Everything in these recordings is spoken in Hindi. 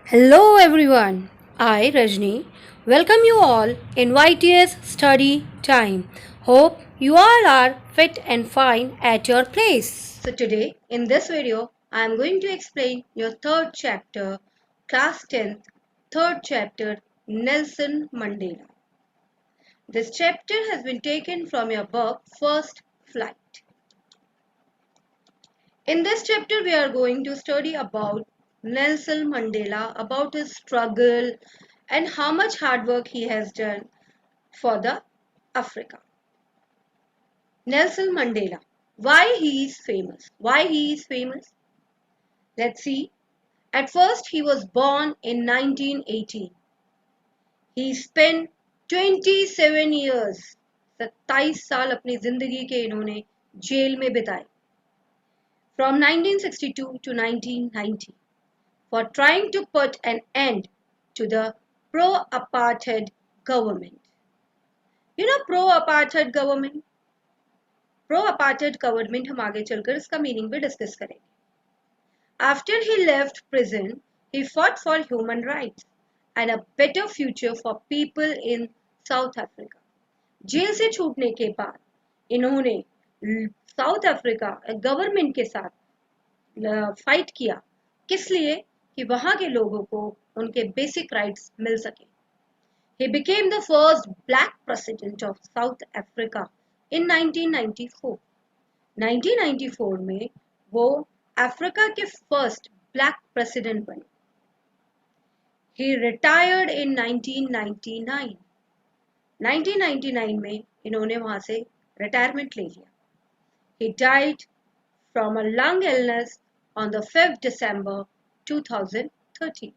Hello everyone, I Rajni welcome you all in YTS Study Time. Hope you all are fit and fine at your place. So today in this video I am going to explain your third chapter, class 10th, third chapter Nelson Mandela. This chapter has been taken from your book First Flight. In this chapter, we are going to study about Nelson Mandela, about his struggle and how much hard work he has done for the Africa. Nelson Mandela, why he is famous? Why he is famous? Let's see. At first, he was born in 1918. He spent 27 years, 27 साल अपनी जिंदगी के इन्होंने जेल में बिताए. From 1962 to 1990. For trying to put an end to the pro-apartheid government. You know pro-apartheid government? Pro-apartheid government हम आगे चलकर इसका मीनिंग भी डिस्कस करेंगे. After he left prison, he fought for human rights and a better future for people in South Africa. Jail से छूटने के बाद इन्होंने साउथ अफ्रीका गवर्नमेंट के साथ फाइट किया. किस लिए? कि वहां के लोगों को उनके बेसिक राइट्स मिल सके. He became the first black president of South Africa in 1994. 1994 में वो अफ्रीका के फर्स्ट ब्लैक प्रेसिडेंट बने. He retired in 1999. 1999 में इन्होंने वहां से रिटायरमेंट ले लिया. He died from a lung illness on the 5th December 2013.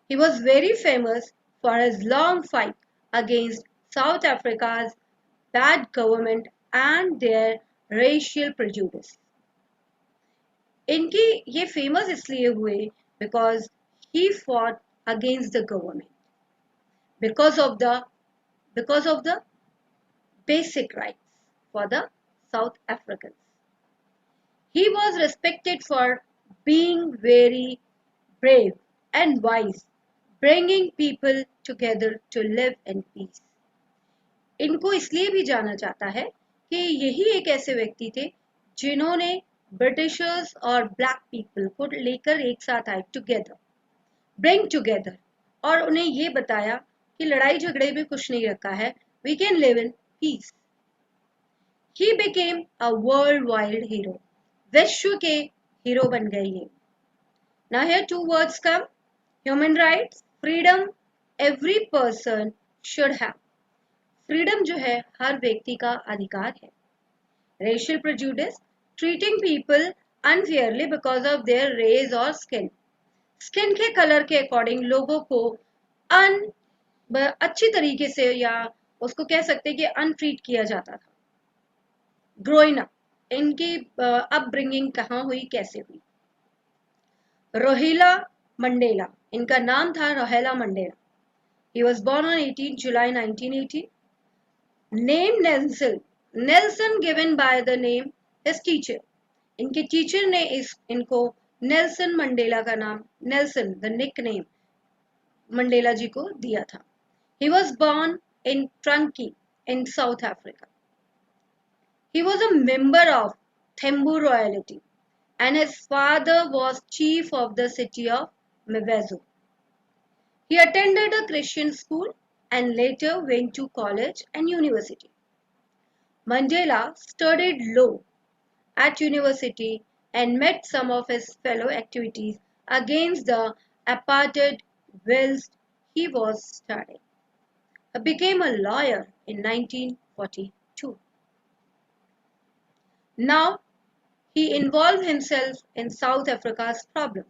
He was very famous for his long fight against South Africa's bad government and their racial prejudice. इनकी ये फेमस इसलिए हुए because he fought against the government because of the basic rights for the South Africans. He was respected for being very brave and wise, bringing people together to live in peace. इनको इसलिए भी जाना जाता है कि यही एक ऐसे व्यक्ति थे जिन्होंने ब्रिटिशर्स और ब्लैक पीपल को लेकर एक साथ आए ब्रिंग टुगेदर और उन्हें ये बताया कि लड़ाई झगड़े में कुछ नहीं रखा है. We can live in peace. He became a world wide hero. विश्व के हीरो बन गए ये. Now here two words come. Human rights, freedom, every person should have. Freedom जो है हर व्यक्ति का अधिकार है. Racial prejudice, treating people unfairly because of their race or skin. Skin के कलर के अकॉर्डिंग लोगों को अच्छी तरीके से या उसको कह सकते हैं कि अनट्रीट किया जाता था. ग्रोइंग अप, इनकी अपब्रिंगिंग कहाँ हुई, कैसे हुई. रोहिला मंडेला, इनका नाम था Rohela Mandela. He was born on 18 July 1980. Name Nelson given by the name his teacher. इनके टीचर ने इनको नेल्सन मंडेला का नाम, Nelson the nickname, Mandela ji को दिया था. He was born in Trunki in South Africa. He was a member of Thembu royalty and his father was chief of the city of Mvezo. He attended a Christian school and later went to college and university. Mandela studied law at university and met some of his fellow activities against the apartheid whilst he was studying. He became a lawyer in 1942. Now, he involved himself in South Africa's problem.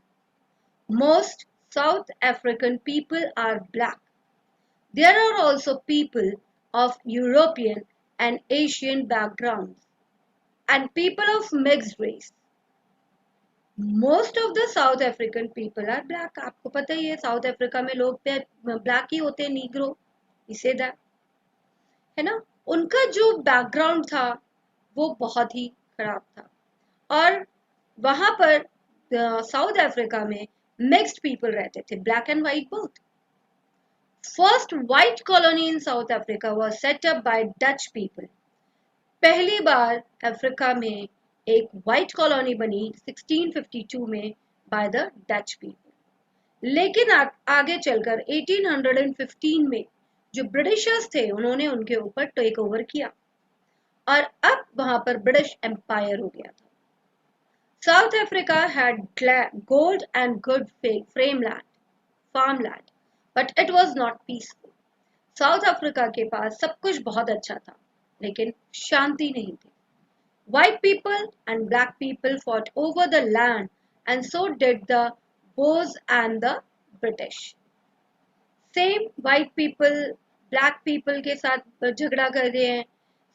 Most South African people are black. There are also people of European and Asian backgrounds and people of mixed race. Most of the South African people are black. आपको पता ही है साउथ अफ्रीका में लोग ब्लैक ही होते हैं, नीग्रो, इसे दैट है ना. उनका जो बैकग्राउंड था वो बहुत ही खराब था और वहां पर साउथ अफ्रीका में मिक्स्ड पीपल रहते थे, black and white both. First white colony in south Africa was set up by Dutch people. पहली बार अफ्रीका में एक व्हाइट कॉलोनी बनी 1652 में बाय द डच पीपल। लेकिन आगे चलकर 1815 में जो ब्रिटिशर्स थे उन्होंने उनके ऊपर टेक ओवर किया और अब वहां पर ब्रिटिश एम्पायर हो गया था। South Africa had gold and good farmland, but it was not peaceful. South Africa के पास सब कुछ बहुत अच्छा था, लेकिन शांति नहीं थी। White people and black people fought over the land, and so did the Boers and the British. Same white people, black people के साथ झगड़ा कर रहे हैं।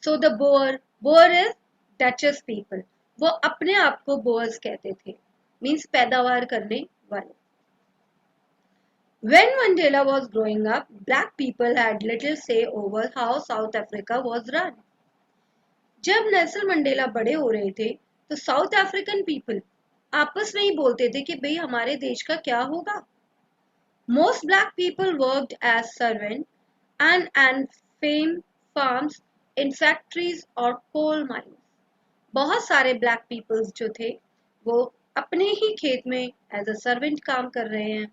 So the Boer is Duchess people. वो अपने आप को बोअर्स कहते थे, मीन्स पैदावार करने वाले। When Mandela was growing up, black people had little say over how South Africa was run. जब नेल्सन मंडेला बड़े हो रहे थे तो साउथ अफ्रीकन पीपल आपस में ही बोलते थे कि भाई हमारे देश का क्या होगा। Most black people worked as servants and farms in factories or coal mines. बहुत सारे ब्लैक पीपल्स जो थे वो अपने ही खेत में एज अ सर्वेंट काम कर रहे हैं,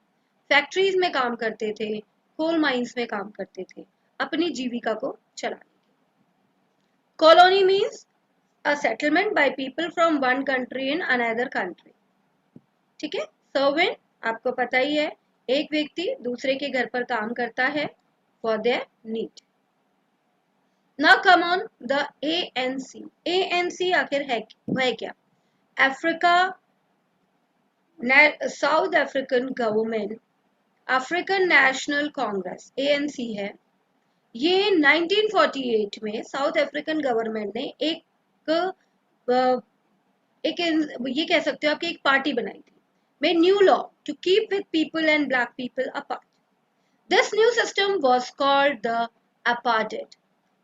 फैक्ट्रीज में काम करते थे, कोल माइंस में काम करते थे अपनी जीविका को चलाने। Colony means a settlement by people from one country in another country. ठीक है, सर्वेंट आपको पता ही है, एक व्यक्ति दूसरे के घर पर काम करता है for their need. Now come on the ANC. ANC आखिर है क्या? Africa south African government African National Congress ANC है। ये 1948 में साउथ अफ्रीकन गवर्नमेंट ने एक ये कह सकते हो आपकी एक पार्टी बनाई थी, made new law to keep with people and black people apart. This new system was called the apartheid.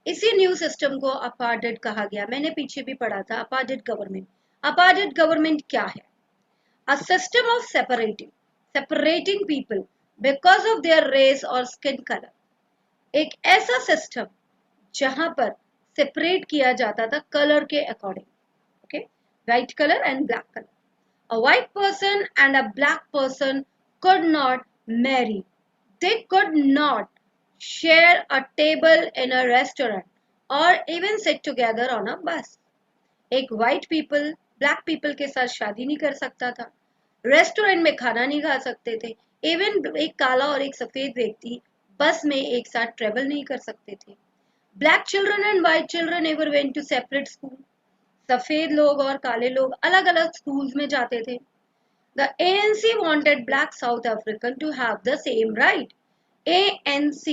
इसी न्यू सिस्टम को अपार्टेड कहा गया। मैंने पीछे भी पढ़ा था अपार्टेड गवर्नमेंट। अपार्टेड गवर्नमेंट क्या है? A system of separating people because of their race और स्किन कलर। एक ऐसा सिस्टम जहां पर सेपरेट किया जाता था कलर के according, okay, white colour and black colour. A white person and a black person could not marry. They could not share a table in a restaurant or even sit together on a bus. एक white people black people के साथ शादी नहीं कर सकता था, रेस्टोरेंट में खाना नहीं खा सकते थे, इवन एक काला और एक सफेद व्यक्ति बस में एक साथ ट्रेवल नहीं कर सकते थे। Black children and white children never went to separate school. सफेद लोग और काले लोग अलग अलग स्कूल्स में जाते थे। The ANC wanted black South African to have the same right. ANC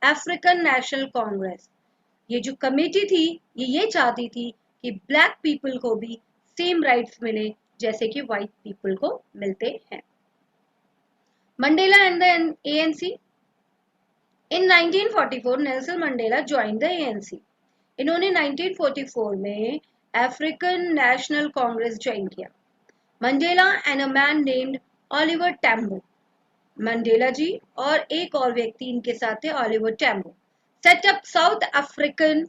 African National Congress, ये जो कमेटी थी ये चाहती थी कि ब्लैक पीपल को भी सेम राइट्स मिले जैसे कि व्हाइट पीपल को मिलते हैं। Mandela and the ANC। In 1944 Nelson Mandela join the ANC। इन्होंने 1944 में अफ्रीकन नेशनल कांग्रेस ज्वाइन किया। Mandela and a man named Oliver Tambo, Mandela ji और एक और व्यक्ति इनके साथ थे Oliver Tambo, set up South African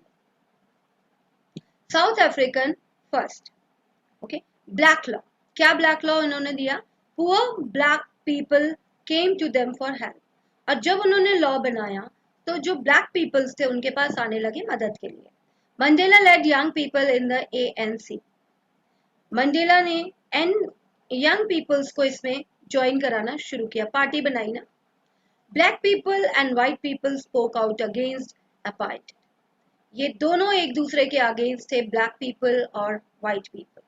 first, okay, black law. क्या ब्लैक लॉ उन्होंने दिया? Poor black people came to them for help. और जब उन्होंने लॉ बनाया तो जो ब्लैक पीपल्स थे उनके पास आने लगे मदद के लिए। Mandela led young people in the ANC। मंडेला ने यंग पीपल्स को इसमें ज्वाइन कराना शुरू किया, पार्टी बनाई ना। Black people and white people spoke out against apartheid. ये दोनों एक दूसरे के अगेंस्ट थे, ब्लैक पीपल और white people.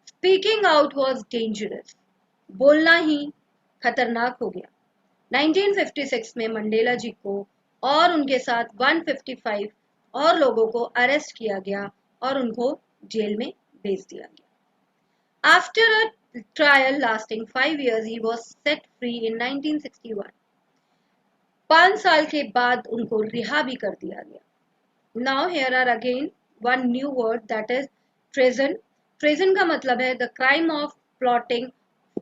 Speaking out was dangerous, बोलना ही खतरनाक हो गया। 1956 में मंडेला जी को और उनके साथ 155 और लोगों को अरेस्ट किया गया और उनको जेल में भेज दिया गया। After a trial lasting 5 years, he was set free in 1961. 5 साल के बाद उनको रिहा भी कर दिया गया। Now here are again one new word, that is treason. Treason का मतलब है the crime of plotting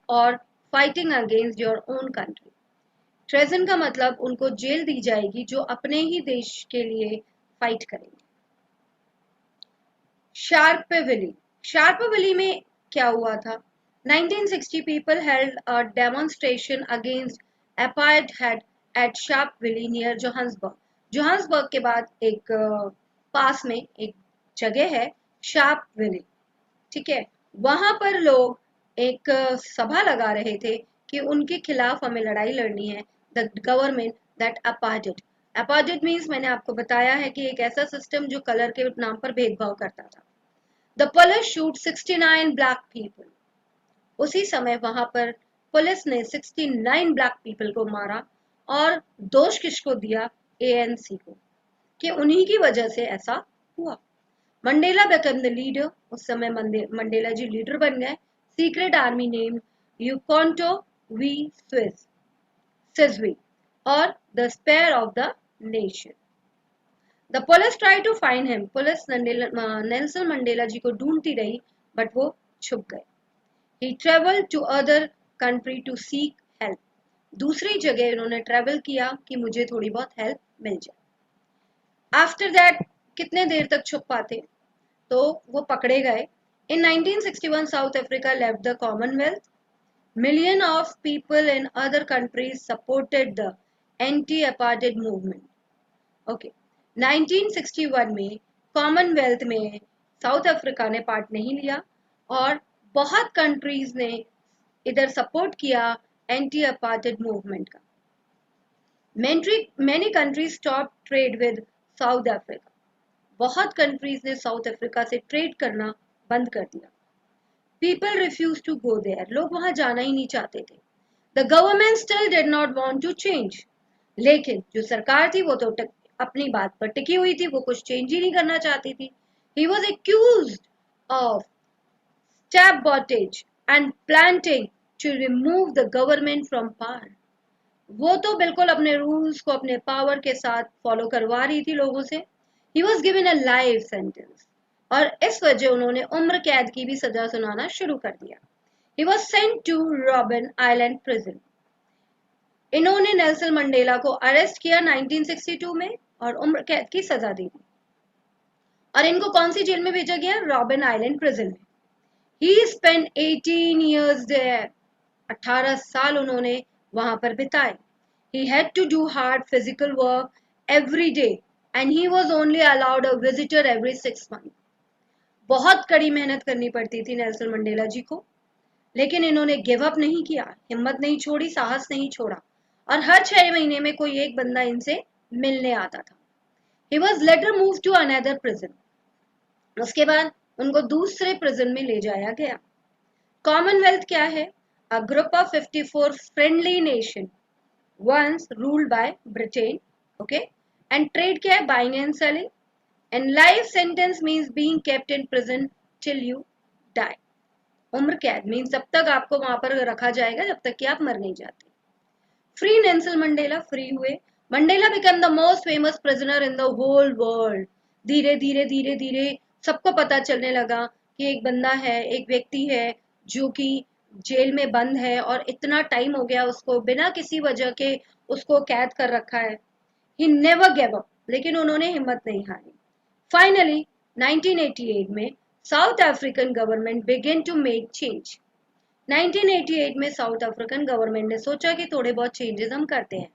or fighting against your own country. Treason का मतलब उनको जेल दी जाएगी जो अपने ही देश के लिए फाइट करेंगे. शार्पविली में क्या हुआ था? 1960 people held a demonstration against apartheid at Sharpeville near Johannesburg. Johannesburg के बाद एक पास में एक जगह है शार्पविली, ठीक है. वहां पर लोग एक सभा लगा रहे थे कि उनके खिलाफ हमें लड़ाई लड़नी है. The government that apartheid. Apartheid means मैंने आपको बताया है कि एक ऐसा सिस्टम जो कलर के नाम पर भेदभाव करता था. The police shoot 69 black people. उसी समय वहां पर पुलिस ने 69 ब्लैक पीपल को मारा और दोष किसको दिया? ANC को, कि उन्हीं की वजह से ऐसा हुआ. Mandela become the leader. उस समय मंडेला जी लीडर बन गए. Secret army name Umkhonto we Sizwe और the spear of the nation. The police try to find him. Police Nelson Mandela ji को ढूंढती रही बट वो छुप गए. He travel to other country to seek help. दूसरी जगह इन्होंने ट्रेवल किया कि मुझे थोड़ी बहुत हेल्प मिल जाए. आफ्टर दैट कितने देर तक छुप पाते? तो वो पकड़े गए. इन 1961 south Africa left the Commonwealth. Millions of people in other countries supported the anti-apartheid movement. Okay, 1961 में कॉमनवेल्थ में साउथ अफ्रीका ने पार्ट नहीं लिया और बहुत कंट्रीज ने इधर सपोर्ट किया एंटी अपार्टेड मूवमेंट का. Many countries stopped trade with South Africa. बहुत कंट्रीज ने साउथ अफ्रीका से ट्रेड करना बंद कर दिया. People refused to go there. लोग वहां जाना ही नहीं चाहते थे. The government still did not want to change. लेकिन जो सरकार थी वो तो अपनी बात पर टिकी हुई थी, वो कुछ चेंज ही नहीं करना चाहती थी. He was accused of sabotage and planning to remove the government from power. वो तो बिल्कुल अपने रूल्स को अपने पावर के साथ फॉलो करवा रही थी लोगों से. He was given a life sentence. और इस वजह उन्होंने उम्र कैद की भी सजा सुनाना शुरू कर दिया. He was sent to Robben Island prison. इन्होंने नेल्सन मंडेला को अरेस्ट किया 1962 में और उम्र कैद की सजा दी थी. और इनको कौन सी जेल में भेजा गया? रॉबिन आइलैंड प्रिजन में. He spent 18 years there. 18 साल उन्होंने वहां पर बिताए. He had to do hard physical work every day and he was only allowed a visitor every 6 months. बहुत कड़ी मेहनत करनी पड़ती थी नेल्सन मंडेला जी को, लेकिन इन्होंने गिव अप नहीं किया, हिम्मत नहीं छोड़ी, साहस नहीं छोड़ा और हर 6 महीने में कोई एक बंदा इनसे मिलने आता था. He was later moved to another prison. उसके बाद उनको दूसरे प्रिजन में ले जाया गया. कॉमनवेल्थ क्या है? A group of 54 friendly nation once ruled by Britain, okay? And trade क्या है? Buying and selling. And life sentence means being kept in prison till you die. उम्र कैद मीन्स जब तक आपको वहां पर रखा जाएगा जब तक कि आप मर नहीं जाते. Free Nelson Mandela. फ्री हुए. Mandela become the most famous prisoner in the whole world. धीरे धीरे धीरे धीरे सबको पता चलने लगा कि एक बंदा है, एक व्यक्ति है जो कि जेल में बंद है और इतना टाइम हो गया उसको बिना किसी वजह के उसको कैद कर रखा है. He never give up. लेकिन उन्होंने हिम्मत नहीं हारी. फाइनली 1988 में South African government began to make change. 1988 में साउथ अफ्रीकन गवर्नमेंट ने सोचा कि थोड़े बहुत चेंजेस हम करते हैं.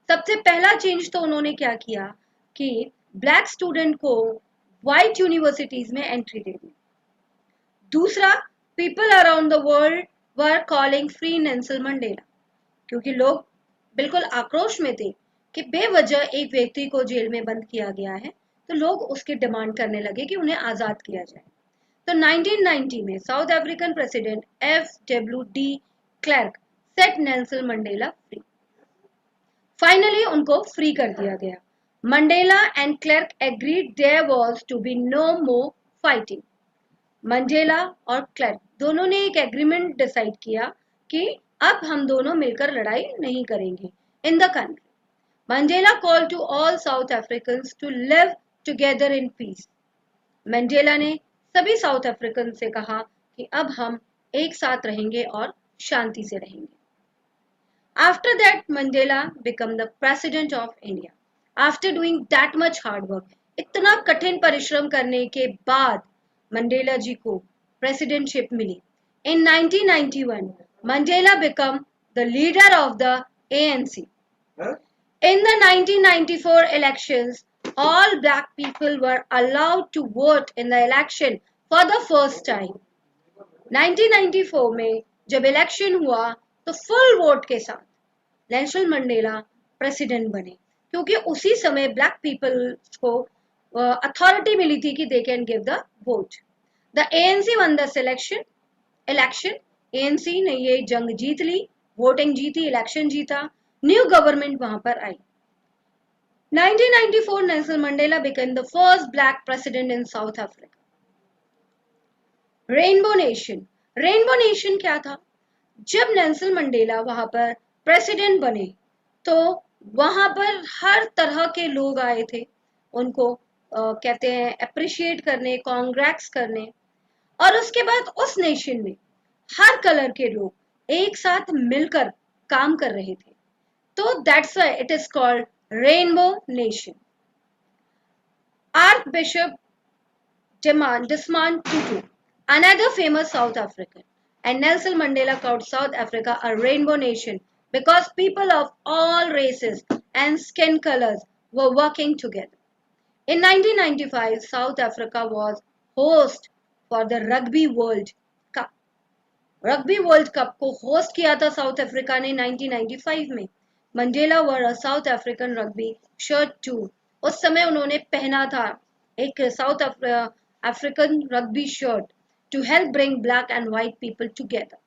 सबसे पहला चेंज तो उन्होंने क्या किया कि ब्लैक स्टूडेंट को व्हाइट यूनिवर्सिटीज में एंट्री दे दी. दूसरा, people around the world were calling free Nelson Mandela, क्योंकि लोग बिल्कुल आक्रोश में थे कि बेवजह एक व्यक्ति को जेल में बंद किया गया है, तो लोग उसकी डिमांड करने लगे कि उन्हें आजाद किया जाए. तो 1990 में South African president FWD Klerk set Nelson Mandela free. Finally उनको फ्री कर दिया गया. Mandela and Klerk agreed there was to be no more fighting. Mandela और क्लर्क दोनों ने एक एग्रीमेंट डिसाइड किया कि अब हम दोनों मिलकर लड़ाई नहीं करेंगे in the country. Mandela call to all South Africans to live together in peace. Mandela ने सभी साउथ अफ्रीकन से कहा कि अब हम एक साथ रहेंगे और शांति से रहेंगे. After that, Mandela became the president of India. After doing that much hard work, इतना कठिन परिश्रम करने के बाद मंडेला जी को presidentship milli. In 1991, Mandela became the leader of the ANC. In the 1994 elections, all black people were allowed to vote in the election for the first time. 1994 में जब इलेक्शन हुआ तो फुल वोट के साथ नेल्सन मंडेला प्रेसिडेंट बने, क्योंकि उसी समय ब्लैक पीपल्स को अथॉरिटी मिली थी कि they can give the vote. The ANC one the election. ANC ने ये जंग जीत ली, वोटिंग जीती, इलेक्शन जीता, न्यू गवर्नमेंट वहां पर आई. 1994 Nelson Mandela became the first black president in south Africa. Rainbow nation. Rainbow nation क्या था? जब नेल्सन मंडेला वहां पर प्रेसिडेंट बने तो वहां पर हर तरह के लोग आए थे उनको कहते हैं अप्रिशिएट करने, कांग्रेट्स करने. और उसके बाद उस नेशन में हर कलर के लोग एक साथ मिलकर काम कर रहे थे. तो that's why it is called rainbow nation. Arc bishop Desmond Tutu, another famous South African, and Nelson Mandela called South Africa a rainbow nation because people of all races and skin colors were working together. In 1995, South Africa was host for the Rugby World Cup. Rugby World Cup को host किया था साउथ अफ्रीका ने 1995 में. Mandela wore a South African rugby shirt too. उस समय उन्होंने पहना था एक south African rugby shirt to help bring black and white people together.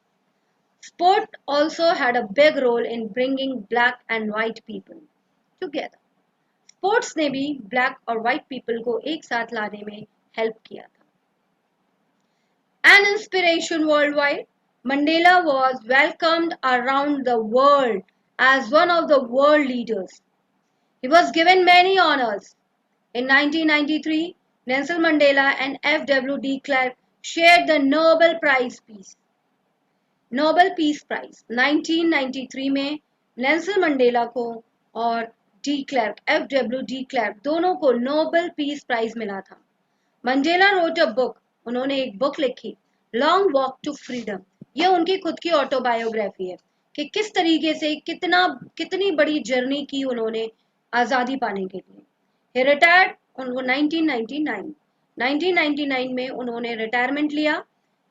Sport also had a big role in bringing black and white people together. Sports ने भी black और white people को एक साथ लाने में help किया था. An inspiration worldwide, Mandela was welcomed around the world as one of the world leaders. He was given many honors. In 1993, Nelson Mandela and F.W. de Klerk shared the Nobel Peace Prize. 1993 में नेल्सन मंडेला को और F.W. de Klerk दोनों को नोबेल पीस प्राइज मिला था. Mandela wrote a book. उन्होंने एक बुक लिखी, लॉन्ग वॉक टू फ्रीडम. ये उनकी खुद की ऑटोबायोग्राफी है कि किस तरीके से कितनी बड़ी जर्नी की उन्होंने आज़ादी पाने के लिए. He retired उनको 1999 में उन्होंने रिटायरमेंट लिया.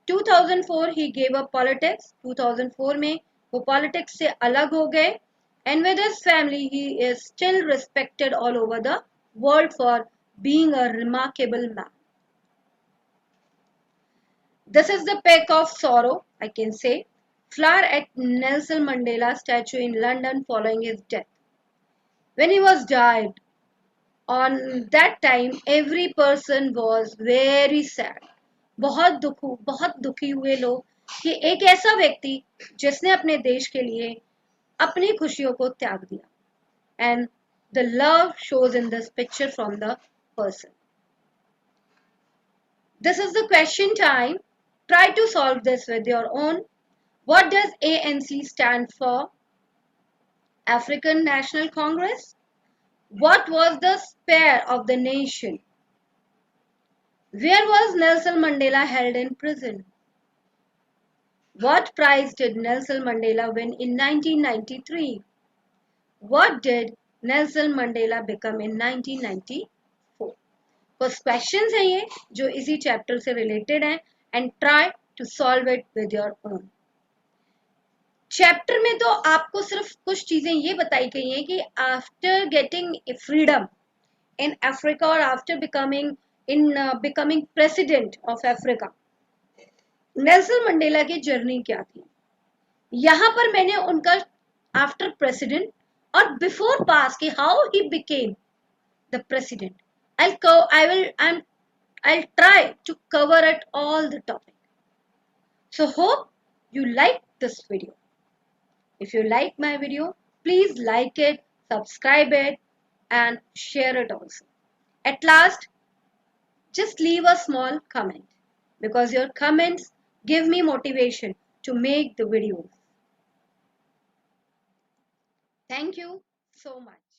2004 he gave up politics. 2004 में वो पॉलिटिक्स से अलग हो गए. And with his family he is still respected all over the world for being a remarkable man. This is the peak of sorrow, I can say. Flower at Nelson Mandela statue in London following his death. When he was died, on that time every person was very sad. बहुत दुखी हुए लोग कि एक ऐसा व्यक्ति जिसने अपने देश के लिए अपनी खुशियों को त्याग दिया. And the love shows in this picture from the person. This is the question time. Try to solve this with your own. What does ANC stand for? African National Congress. What was the spare of the nation? Where was Nelson Mandela held in prison? What prize did Nelson Mandela win in 1993? What did Nelson Mandela become in 1994? First questions हैं ये जो इसी चैप्टर से रिलेटेड हैं and try to solve it with your own. Chapter में तो आपको सिर्फ कुछ चीजें ये बताई गई हैं कि after getting freedom in Africa और after becoming president of Africa Nelson Mandela की जर्नी क्या थी. यहां पर मैंने उनका आफ्टर प्रेसिडेंट और बिफोर पास कि how he became the president. I'll try to cover it all the topic. So hope you like this video. If you like my video, please like it, subscribe it and share it also. At last, just leave a small comment because your comments give me motivation to make the videos. Thank you so much.